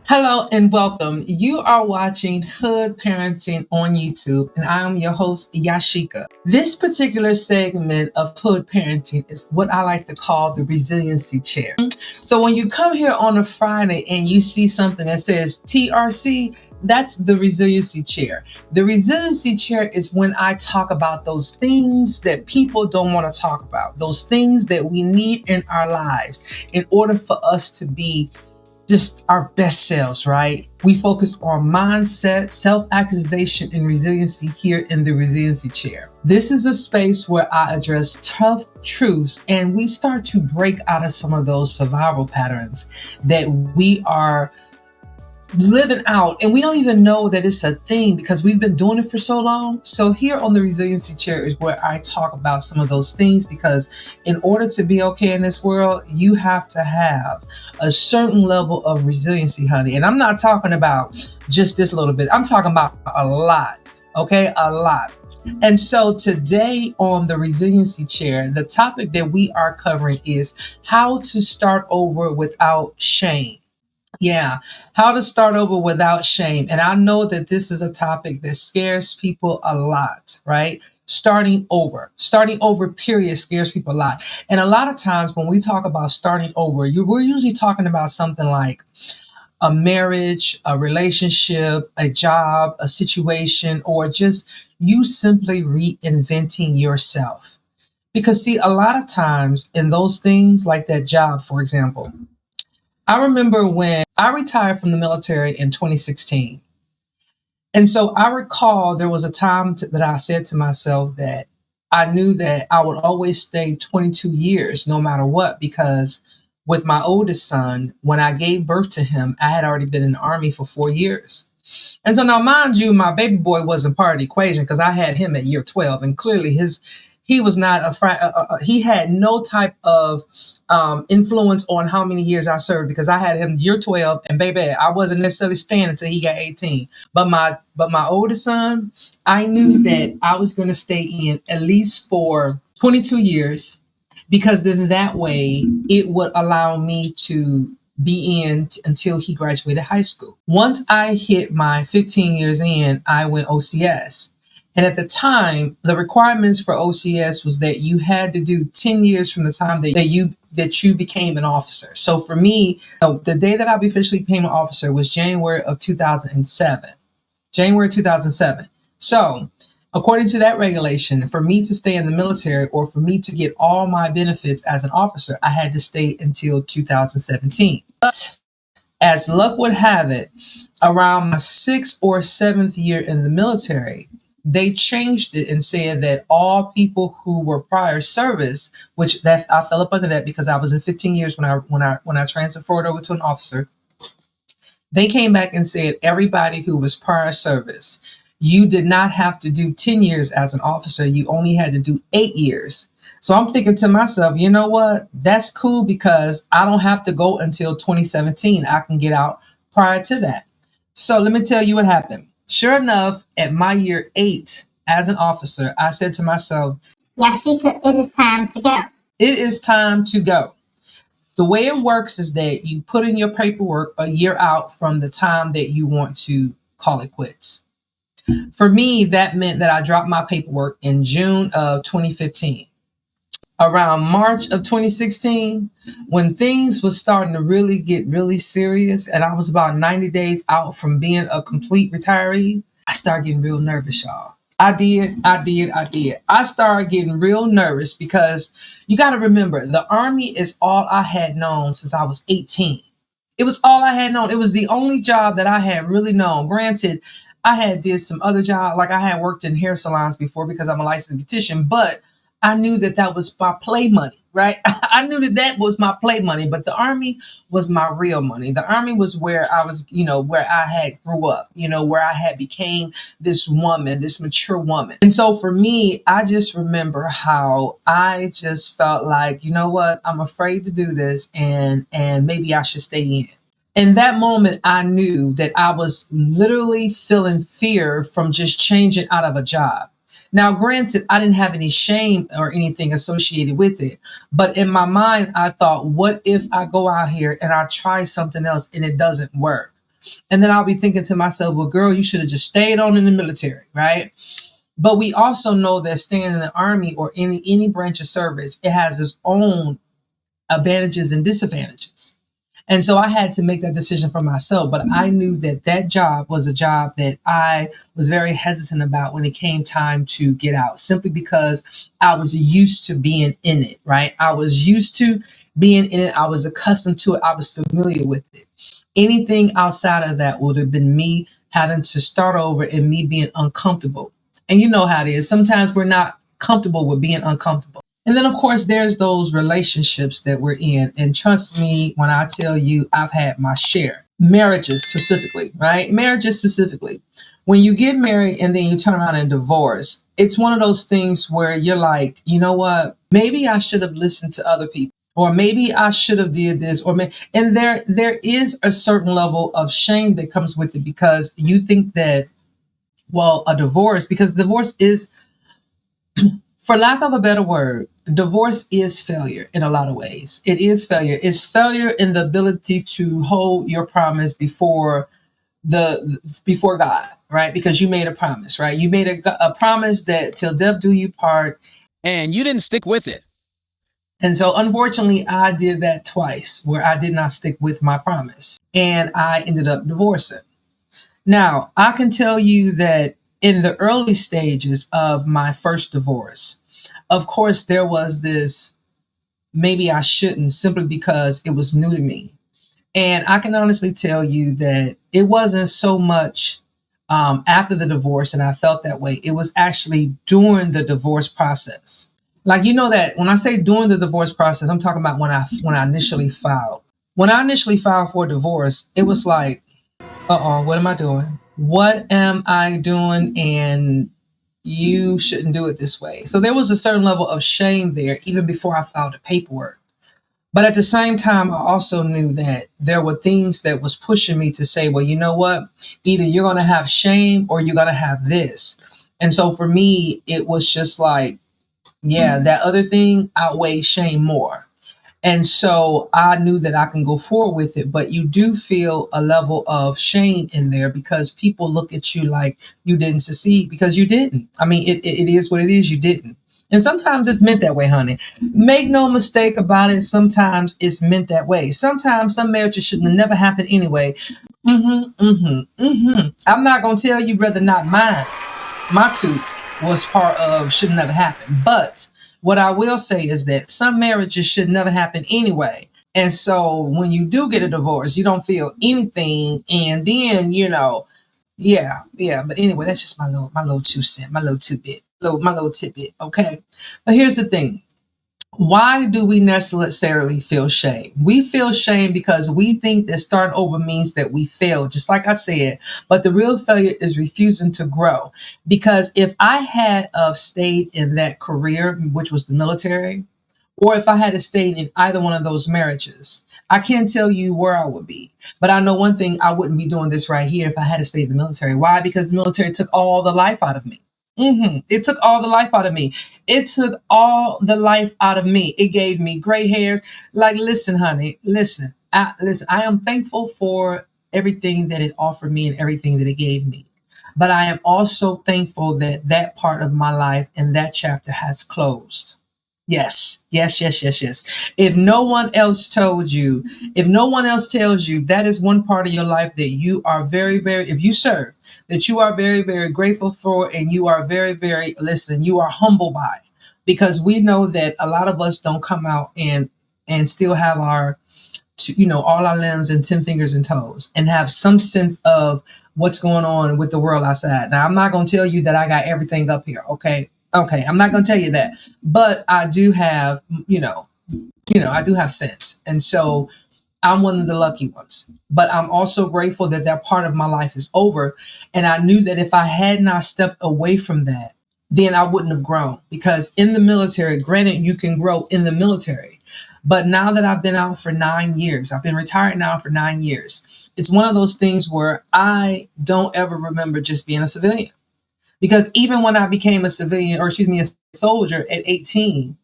Hello and welcome. You are watching Hood Parenting on YouTube, and I'm your host, Yashika. This particular segment of Hood Parenting is what I like to call the Resiliency Chair. So when you come here on a Friday and you see something that says TRC, that's the Resiliency Chair. The Resiliency Chair is when I talk about those things that people don't want to talk about, those things that we need in our lives in order for us to be just our best selves, right? We focus on mindset, self-actualization, and resiliency here in the Resiliency Chair. This is a space where I address tough truths and we start to break out of some of those survival patterns that we are living out and we don't even know that it's a thing because we've been doing it for so long. So here on the Resiliency Chair is where I talk about some of those things, because in order to be okay in this world, you have to have a certain level of resiliency, honey. And I'm not talking about just this little bit. I'm talking about a lot. Okay, a lot. And so today on the Resiliency Chair, the topic that we are covering is how to start over without shame. Yeah, how to start over without shame. And I know that this is a topic that scares people a lot, right? Starting over, period, scares people a lot. And a lot of times when we talk about starting over, we're usually talking about something like a marriage, a relationship, a job, a situation, or just you simply reinventing yourself. Because, see, a lot of times in those things, like that job, for example, I remember when I retired from the military in 2016. And so I recall there was a time that I said to myself that I knew that I would always stay 22 years no matter what, because with my oldest son, when I gave birth to him, I had already been in the Army for 4 years. And so now, mind you, my baby boy wasn't part of the equation because I had him at year 12, and clearly he was not he had no type of influence on how many years I served, because I had him year 12, and baby, I wasn't necessarily staying until he got 18. But my oldest son, I knew that I was going to stay in at least for 22 years, because then that way it would allow me to be in until he graduated high school. Once I hit my 15 years in, I went OCS. And at the time, the requirements for OCS was that you had to do 10 years from the time that you became an officer. So for me, the day that I officially became an officer was January of 2007. January 2007. So according to that regulation, for me to stay in the military or for me to get all my benefits as an officer, I had to stay until 2017. But as luck would have it, around my sixth or seventh year in the military, they changed it and said that all people who were prior service, which that I fell up under that because I was in 15 years when I transferred forward over to an officer. They came back and said everybody who was prior service, you did not have to do 10 years as an officer. You only had to do 8 years. So I'm thinking to myself, you know what? That's cool because I don't have to go until 2017. I can get out prior to that. So let me tell you what happened. Sure enough, at my year 8 as an officer, I said to myself, Yashika, it is time to go. It is time to go. The way it works is that you put in your paperwork a year out from the time that you want to call it quits. For me, that meant that I dropped my paperwork in June of 2015. Around March of 2016, when things was starting to really get really serious and I was about 90 days out from being a complete retiree, I started getting real nervous, y'all. I did. I started getting real nervous because you got to remember, the Army is all I had known since I was 18. It was all I had known. It was the only job that I had really known. Granted, I had did some other job, like I had worked in hair salons before because I'm a licensed beautician, but I knew that that was my play money, right? I knew that that was my play money, but the Army was my real money. The Army was where I was, where I had grew up, where I had became this woman, this mature woman. And so for me, I just remember how I just felt like, you know what, I'm afraid to do this and maybe I should stay in. In that moment, I knew that I was literally feeling fear from just changing out of a job. Now, granted, I didn't have any shame or anything associated with it. But in my mind, I thought, what if I go out here and I try something else and it doesn't work? And then I'll be thinking to myself, well, girl, you should have just stayed on in the military, right? But we also know that staying in the army or any branch of service, it has its own advantages and disadvantages. And so I had to make that decision for myself. But I knew that that job was a job that I was very hesitant about when it came time to get out, simply because I was used to being in it, right? I was used to being in it. I was accustomed to it. I was familiar with it. Anything outside of that would have been me having to start over and me being uncomfortable. And you know how it is. Sometimes we're not comfortable with being uncomfortable. And then, of course, there's those relationships that we're in. And trust me when I tell you, I've had my share. Marriages specifically, right? Marriages specifically. When you get married and then you turn around and divorce, it's one of those things where you're like, you know what? Maybe I should have listened to other people. Or maybe I should have did this, and there is a certain level of shame that comes with it because you think that, well, a divorce, because divorce is, for lack of a better word, divorce is failure in a lot of ways. It is failure. It's failure in the ability to hold your promise before God, right? Because you made a promise, right? You made a promise that till death do you part, and you didn't stick with it. And so, unfortunately, I did that twice where I did not stick with my promise and I ended up divorcing. Now, I can tell you that in the early stages of my first divorce, of course, there was this maybe I shouldn't simply because it was new to me. And I can honestly tell you that it wasn't so much after the divorce and I felt that way. It was actually during the divorce process. Like, you know that when I say during the divorce process, I'm talking about when I initially filed. When I initially filed for divorce, it was like, what am I doing? What am I doing? And you shouldn't do it this way. So there was a certain level of shame there, even before I filed the paperwork. But at the same time, I also knew that there were things that was pushing me to say, well, you know what? Either you're going to have shame or you're going to have this. And so for me, it was just like, yeah, that other thing outweighs shame more. And so I knew that I can go forward with it, but you do feel a level of shame in there because people look at you like you didn't succeed because you didn't. I mean, it is what it is. You didn't. And sometimes it's meant that way, honey. Make no mistake about it. Sometimes it's meant that way. Sometimes some marriages should have never happened anyway. I'm not going to tell you, brother, not mine. My two was part of should never happen. But what I will say is that some marriages should never happen anyway. And so when you do get a divorce, you don't feel anything. And then, yeah. But anyway, that's just my little 2 cent, my little tidbit, my little tidbit. Okay. But here's the thing. Why do we necessarily feel shame? We feel shame because we think that starting over means that we failed, just like I said. But the real failure is refusing to grow. Because if I had stayed in that career, which was the military, or if I had stayed in either one of those marriages, I can't tell you where I would be. But I know one thing, I wouldn't be doing this right here if I had stayed in the military. Why? Because the military took all the life out of me. It took all the life out of me. It took all the life out of me. It gave me gray hairs. Like, listen, honey, listen. I am thankful for everything that it offered me and everything that it gave me. But I am also thankful that that part of my life and that chapter has closed. Yes. If no one else told you, if no one else tells you, that is one part of your life that you are very, very, if you serve, that you are very, very grateful for, and you are very, very, listen, you are humble by. Because we know that a lot of us don't come out and still have our, all our limbs and 10 fingers and toes and have some sense of what's going on with the world outside. Now, I'm not going to tell you that I got everything up here. Okay. I'm not going to tell you that, but I do have, I do have sense. And so I'm one of the lucky ones, but I'm also grateful that that part of my life is over. And I knew that if I had not stepped away from that, then I wouldn't have grown, because in the military, granted, you can grow in the military. But now that I've been out for 9 years, I've been retired now for 9 years. It's one of those things where I don't ever remember just being a civilian. Because even when I became a civilian, or excuse me, a soldier at 18,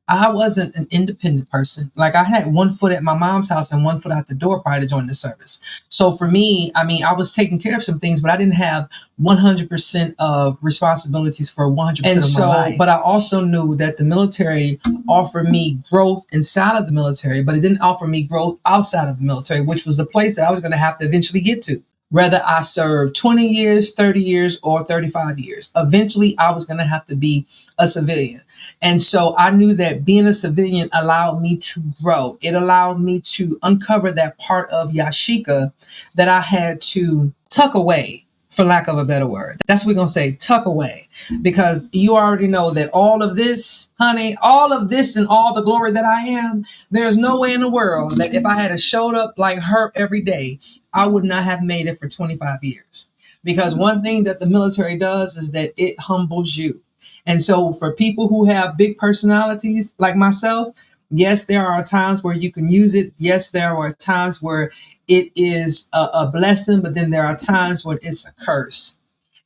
I wasn't an independent person. Like I had one foot at my mom's house and one foot out the door prior to joining the service. So for me, I mean, I was taking care of some things, but I didn't have 100% of responsibilities for 100% of my life. But I also knew that the military offered me growth inside of the military, but it didn't offer me growth outside of the military, which was the place that I was going to have to eventually get to. Whether I served 20 years, 30 years, or 35 years, eventually I was going to have to be a civilian. And so I knew that being a civilian allowed me to grow. It allowed me to uncover that part of Yashika that I had to tuck away, for lack of a better word. That's what we're going to say, tuck away. Because you already know that all of this, honey, all of this and all the glory that I am, there's no way in the world that if I had showed up like her every day, I would not have made it for 25 years. Because one thing that the military does is that it humbles you. And so for people who have big personalities like myself, yes, there are times where you can use it. Yes, there are times where it is a blessing, but then there are times when it's a curse.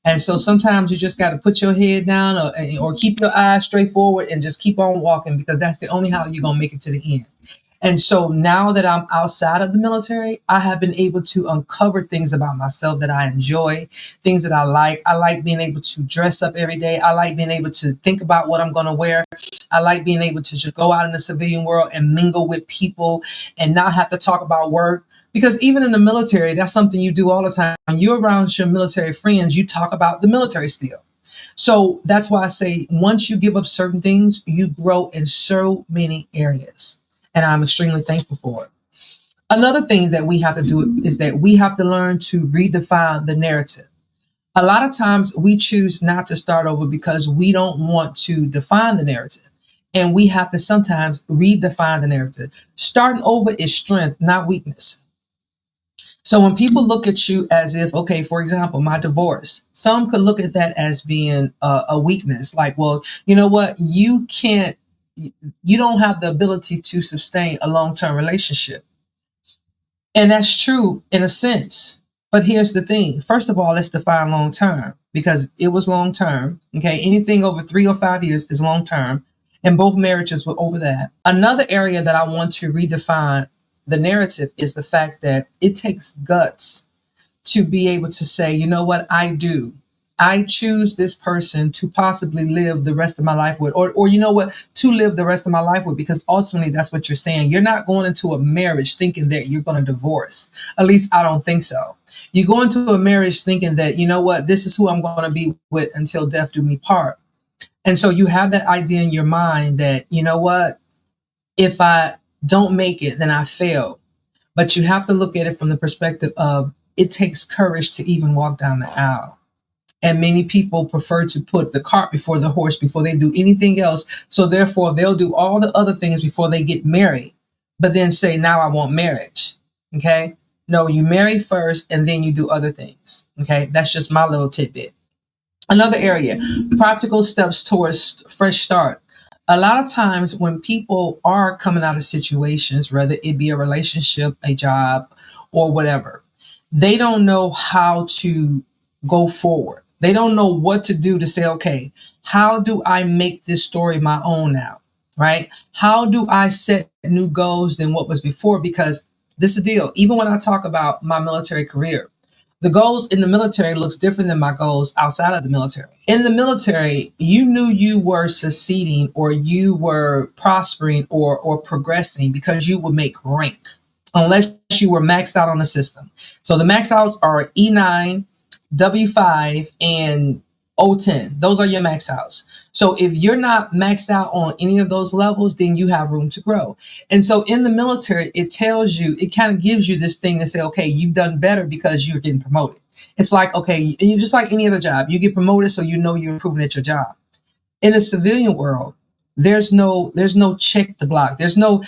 And so sometimes you just got to put your head down or keep your eyes straight forward and just keep on walking, because that's the only how you're going to make it to the end. And so now that I'm outside of the military, I have been able to uncover things about myself that I enjoy, things that I like. I like being able to dress up every day. I like being able to think about what I'm going to wear. I like being able to just go out in the civilian world and mingle with people and not have to talk about work. Because even in the military, that's something you do all the time. When you're around your military friends, you talk about the military still. So that's why I say once you give up certain things, you grow in so many areas. And I'm extremely thankful for it. Another thing that we have to do is that we have to learn to redefine the narrative. A lot of times we choose not to start over because we don't want to define the narrative. And we have to sometimes redefine the narrative. Starting over is strength, not weakness. So when people look at you as if, okay, for example, my divorce, some could look at that as being a weakness. Like, well, you know what? You don't have the ability to sustain a long-term relationship. And that's true in a sense. But here's the thing. First of all, let's define long-term, because it was long-term. Okay. Anything over 3 or 5 years is long-term. And both marriages were over that. Another area that I want to redefine the narrative is the fact that it takes guts to be able to say, you know what, I choose this person to possibly live the rest of my life with, or you know what, to live the rest of my life with, because ultimately that's what you're saying. You're not going into a marriage thinking that you're going to divorce. At least I don't think so. You go into a marriage thinking that, you know what, this is who I'm going to be with until death do me part. And so you have that idea in your mind that, you know what, if I don't make it, then I fail. But you have to look at it from the perspective of it takes courage to even walk down the aisle. And many people prefer to put the cart before the horse before they do anything else. So therefore, they'll do all the other things before they get married, but then say, now I want marriage. Okay. No, you marry first and then you do other things. Okay. That's just my little tidbit. Another area, practical steps towards fresh start. A lot of times when people are coming out of situations, whether it be a relationship, a job, or whatever, they don't know how to go forward. They don't know what to do to say, okay, how do I make this story my own now? Right? How do I set new goals than what was before? Because this is the deal. Even when I talk about my military career, the goals in the military looks different than my goals outside of the military. In the military, you knew you were succeeding or you were prospering or progressing because you would make rank, unless you were maxed out on the system. So the max outs are E9, W5, and O10. Those are your max outs. So if you're not maxed out on any of those levels, then you have room to grow. And so in the military, it tells you, it kind of gives you this thing to say, okay, you've done better because you're getting promoted. It's like, okay, and you just like any other job, you get promoted so you know you're improving at your job. In the civilian world, there's no check the block. There's no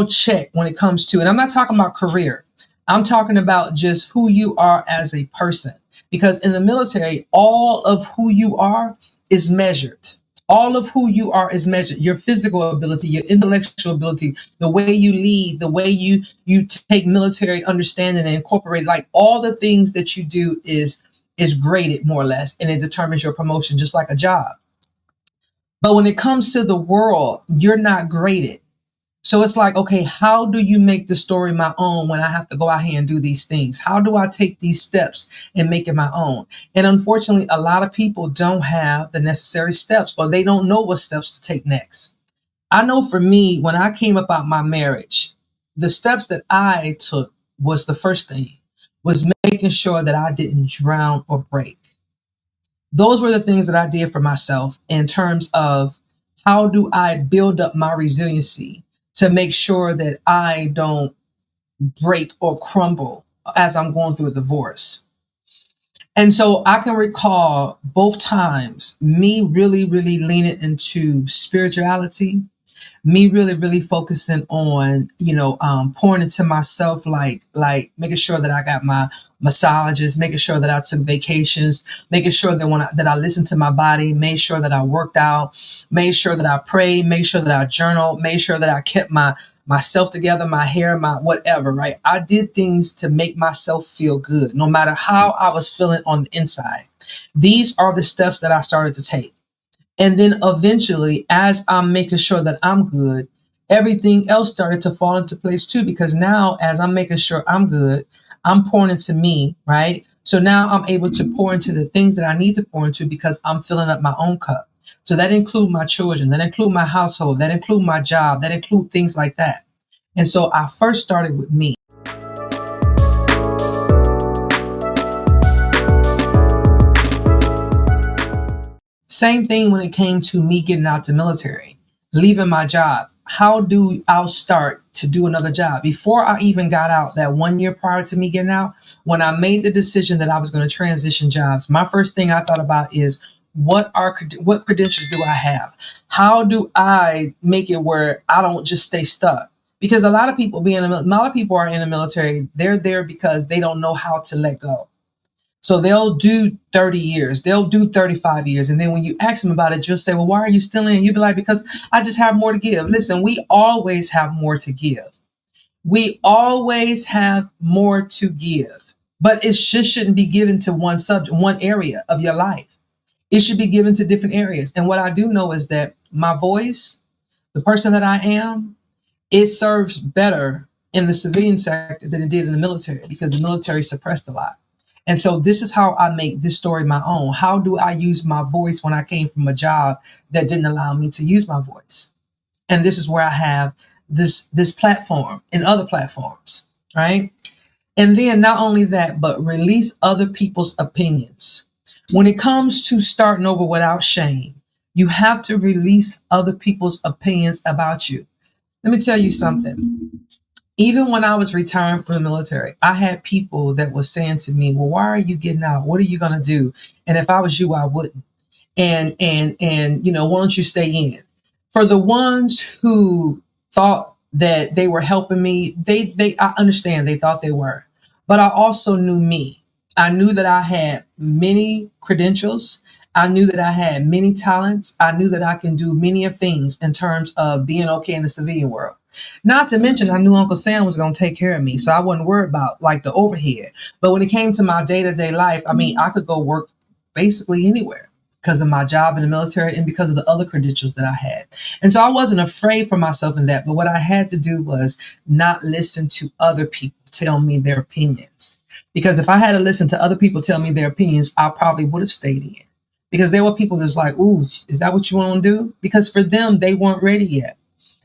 check when it comes to, and I'm not talking about career. I'm talking about just who you are as a person. Because in the military, all of who you are is measured. All of who you are is measured. Your physical ability, your intellectual ability, the way you lead, the way you take military understanding and incorporate, like all the things that you do is graded more or less, and it determines your promotion, just like a job. But when it comes to the world, you're not graded. So it's like, okay, how do you make the story my own when I have to go out here and do these things? How do I take these steps and make it my own? And unfortunately, a lot of people don't have the necessary steps, or they don't know what steps to take next. I know for me, when I came about my marriage, the steps that I took was the first thing was making sure that I didn't drown or break. Those were the things that I did for myself in terms of how do I build up my resiliency to make sure that I don't break or crumble as I'm going through a divorce. And so I can recall both times me really, really leaning into spirituality, me really focusing on pouring into myself, like making sure that I got my massages, making sure that I took vacations, making sure that that I listened to my body, made sure that I worked out, made sure that I prayed, made sure that I journaled, made sure that I kept myself together, my hair, my whatever, right? I did things to make myself feel good no matter how I was feeling on the inside. These are the steps that I started to take. And then eventually, as I'm making sure that I'm good, everything else started to fall into place too. Because now, as I'm making sure I'm good, I'm pouring into me, right? So now I'm able to pour into the things that I need to pour into because I'm filling up my own cup. So that include my children, that include my household, that include my job, that include things like that. And so I first started with me. Same thing when it came to me getting out the military, leaving my job. How do I start to do another job? Before I even got out, that 1 year prior to me getting out, when I made the decision that I was going to transition jobs, my first thing I thought about is what credentials do I have? How do I make it where I don't just stay stuck? Because a lot of people a lot of people are in the military. They're there because they don't know how to let go. So they'll do 30 years, they'll do 35 years. And then when you ask them about it, you'll say, well, why are you still in? You'll be like, because I just have more to give. Listen, we always have more to give. We always have more to give, but it just shouldn't be given to one subject, one area of your life. It should be given to different areas. And what I do know is that my voice, the person that I am, it serves better in the civilian sector than it did in the military because the military suppressed a lot. And so this is how I make this story my own. How do I use my voice when I came from a job that didn't allow me to use my voice? And this is where I have this platform and other platforms, right? And then not only that, but release other people's opinions. When it comes to starting over without shame, you have to release other people's opinions about you. Let me tell you something. Even when I was retiring from the military, I had people that were saying to me, well, why are you getting out? What are you going to do? And if I was you, I wouldn't. And why don't you stay in? For the ones who thought that they were helping me, I understand they thought they were. But I also knew me. I knew that I had many credentials. I knew that I had many talents. I knew that I can do many of things in terms of being okay in the civilian world. Not to mention, I knew Uncle Sam was going to take care of me, so I wasn't worried about like the overhead. But when it came to my day-to-day life, I mean, I could go work basically anywhere because of my job in the military and because of the other credentials that I had. And so I wasn't afraid for myself in that. But what I had to do was not listen to other people tell me their opinions. Because if I had to listen to other people tell me their opinions, I probably would have stayed in. Because there were people that's like, ooh, is that what you want to do? Because for them, they weren't ready yet.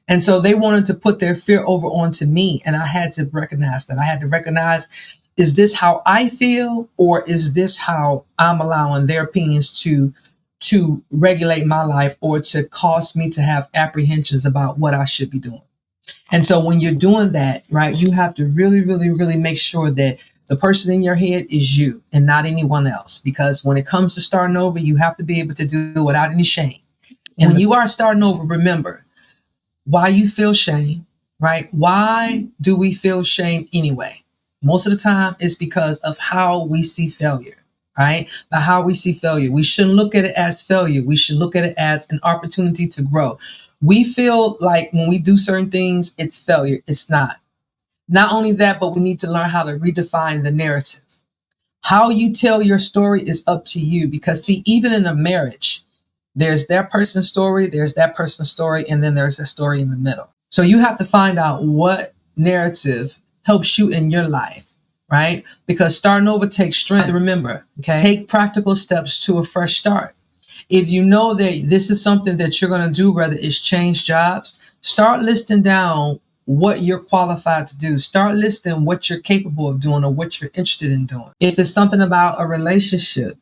And so they wanted to put their fear over onto me. And I had to recognize that. I had to recognize, is this how I feel? Or is this how I'm allowing their opinions to regulate my life or to cause me to have apprehensions about what I should be doing? And so when you're doing that, right, you have to really make sure that the person in your head is you and not anyone else. Because when it comes to starting over, you have to be able to do it without any shame. And when you are starting over, remember, why you feel shame, right? Why do we feel shame anyway? Most of the time it's because of how we see failure, right? By how we see failure. We shouldn't look at it as failure. We should look at it as an opportunity to grow. We feel like when we do certain things, it's failure. It's not. Not only that, but we need to learn how to redefine the narrative. How you tell your story is up to you because see, even in a marriage, There's their person's story, there's that person's story, and then there's a story in the middle. So you have to find out what narrative helps you in your life, right? Because starting over takes strength. Remember, okay? Take practical steps to a fresh start. If you know that this is something that you're going to do, whether it's change jobs, start listing down what you're qualified to do. Start listing what you're capable of doing or what you're interested in doing. If it's something about a relationship,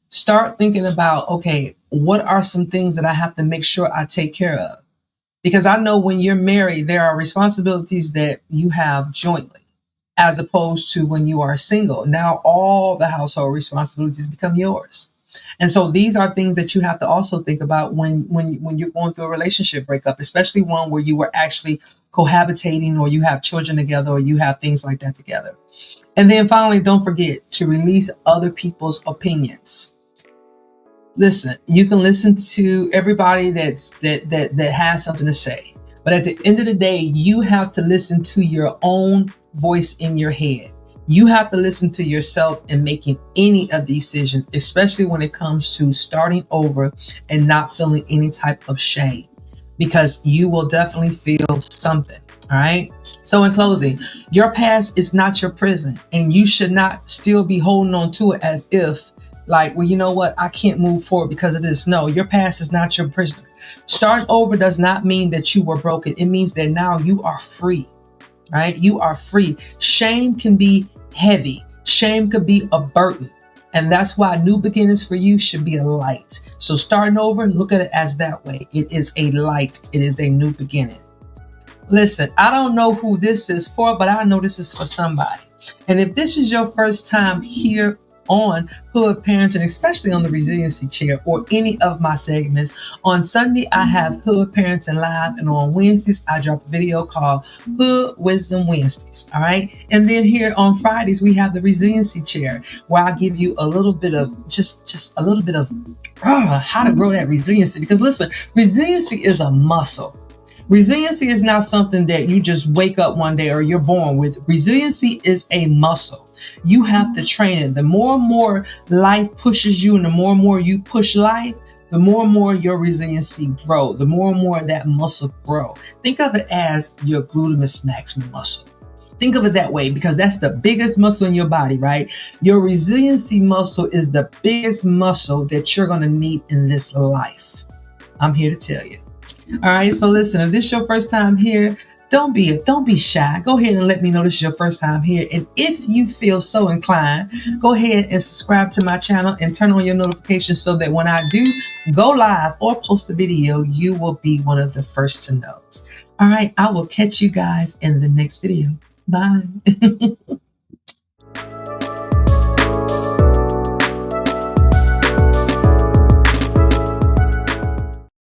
start thinking about, okay, what are some things that I have to make sure I take care of? Because I know when you're married, there are responsibilities that you have jointly, as opposed to when you are single. Now all the household responsibilities become yours. And so these are things that you have to also think about when you're going through a relationship breakup, especially one where you were actually cohabitating or you have children together or you have things like that together. And then finally, don't forget to release other people's opinions. Listen, you can listen to everybody that has something to say, but at the end of the day, you have to listen to your own voice in your head. You have to listen to yourself in making any of these decisions, especially when it comes to starting over and not feeling any type of shame, because you will definitely feel something. All right. So in closing, your past is not your prison, and you should not still be holding on to it as if like, well, you know what? I can't move forward because of this. No, your past is not your prison. Starting over does not mean that you were broken. It means that now you are free, right? You are free. Shame can be heavy. Shame could be a burden. And that's why new beginnings for you should be a light. So starting over, look at it as that way. It is a light. It is a new beginning. Listen, I don't know who this is for, but I know this is for somebody. And if this is your first time here on Hood Parenting, especially on the Resiliency Chair or any of my segments, on Sunday I have Hood Parenting Live, and on Wednesdays I drop a video called Hood Wisdom Wednesdays. All right. And then here on Fridays we have the Resiliency Chair, where I give you a little bit of just a little bit of how to grow that resiliency. Because listen, resiliency is a muscle. Resiliency is not something that you just wake up one day or you're born with. Resiliency is a muscle. You have to train it. The more and more life pushes you and the more and more you push life, the more and more your resiliency grow, the more and more that muscle grow. Think of it as your gluteus maximus muscle. Think of it that way, because that's the biggest muscle in your body, right? Your resiliency muscle is the biggest muscle that you're going to need in this life. I'm here to tell you. All right. So listen, if this is your first time here, don't be shy. Go ahead and let me know this is your first time here. And if you feel so inclined, go ahead and subscribe to my channel and turn on your notifications so that when I do go live or post a video, you will be one of the first to know. All right. I will catch you guys in the next video. Bye.